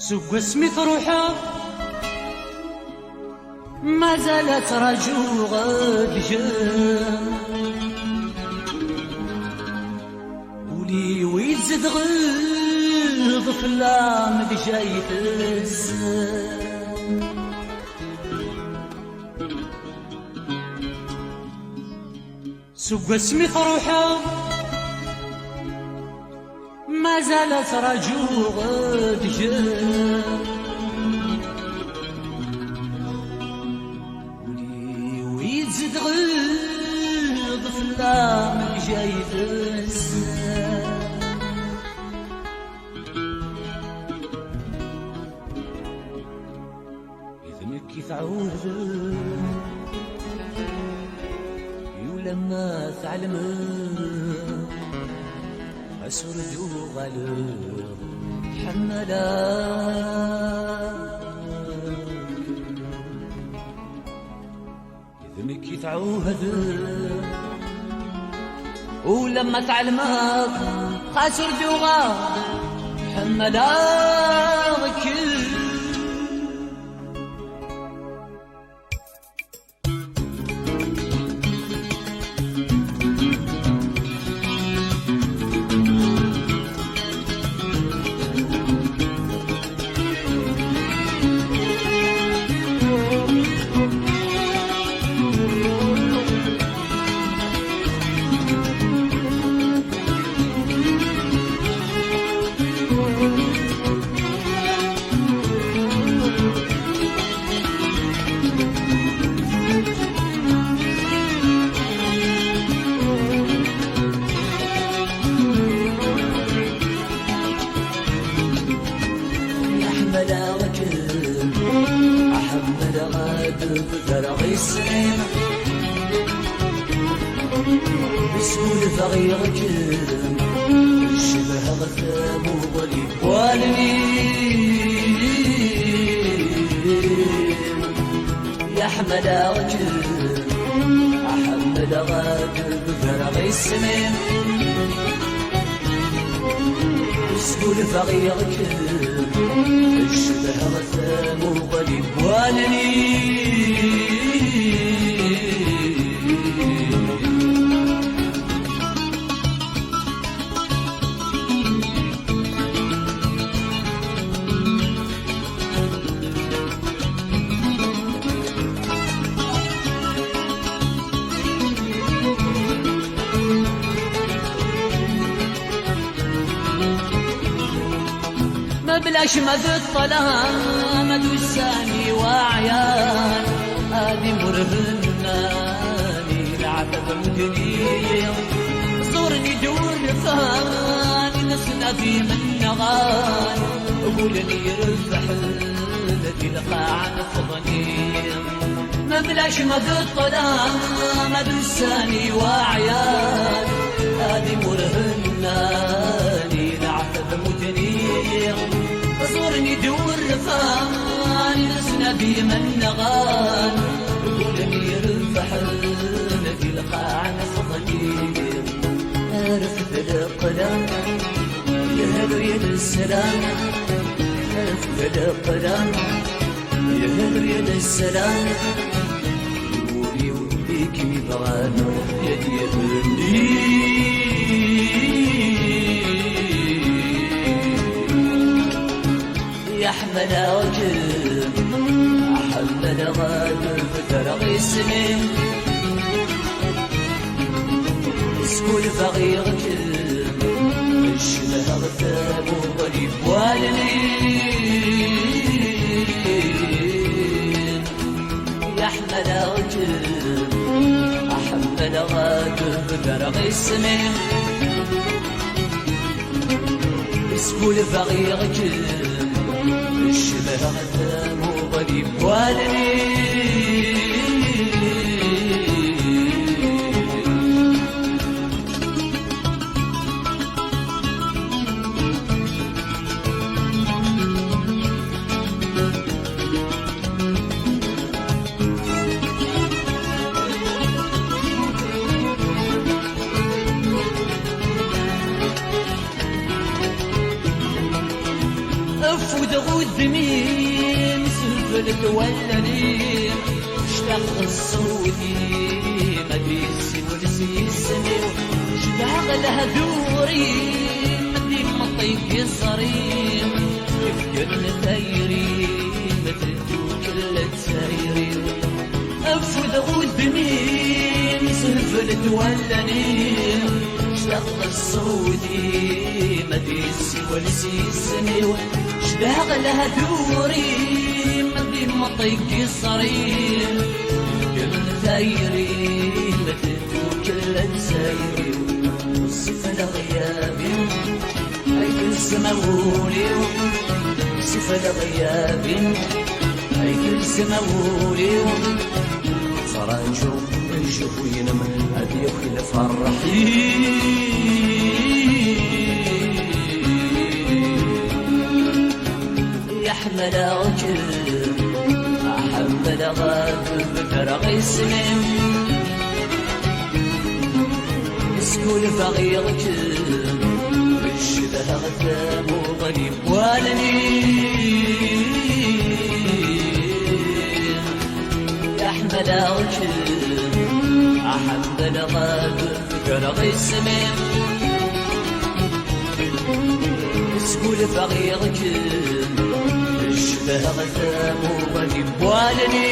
سوق اسمي روحه ما زالت رجو غد جام ولي ويزد غيظ في اللام بجاي الزام سوق اسمي روحه ما زالت رجو غد جام ولي ويزد غيظ في اللام بجاي الزام إذنك تعود ولما تعلم أسرد غلب حملا إذنك تعود ولما تعلمك خاسر دوغا حملا كل أحمد غاد بذرغي السنين بسهول فغيرك الشبه غثام وظلي والمين يا أحمد أحمد غاد بذرغي السنين بسهول فغيرك الشبه غثام وظليم والنين بلاش مد الظلام دوساني وعيان هادي مرهناني العتب مدنية زورني دور فاني نسنا في من نغان قولني رفح الذي لقى عن فضني ما بلاش مد الظلام دوساني وعيان هادي مرهناني العتب مدنية زورني دور فاني نسنا بي من نغان قولني رفح الذي لقى عن فضلي عرفت القلم يهدو يد السلام عرفت القلم يهدو يد السلام ولي وليك يبغانا يدي يهدي أحمد وجب أحمد غادر بترغي السنين سكول فغير جب الشبه غثاب وظليم والنين يا أحمد وجب أحمد غادر بترغي السنين سكول فغير جب الشبه غثام وظليم والنين افود غدمي مسفلت ولاني اشتاق الصوتي ما بيسي ولسيسني شباغ لها دوري مدي مطيق الصريم يفقد ثيري مثل كل تسايري افود غدمي مسفلت ولاني اشتاق الصوتي ما بيسي ولسيسني شباغ لها دوري مدي مطيق الصريم قبل ثيري مثل كل تسايري وصف لغيابي هيك السماولي وصف لغيابي هيك السماولي صار نشوف وينم هدي وكل فرحي يحمل عجل أحمل غاد بفرغ سنين سكول فغيرك بالشبه غثام وغريب والني يحمل عجل أحمل غاد بفرغ سنين سكول فغيرك بالشبه غثام وغريب والني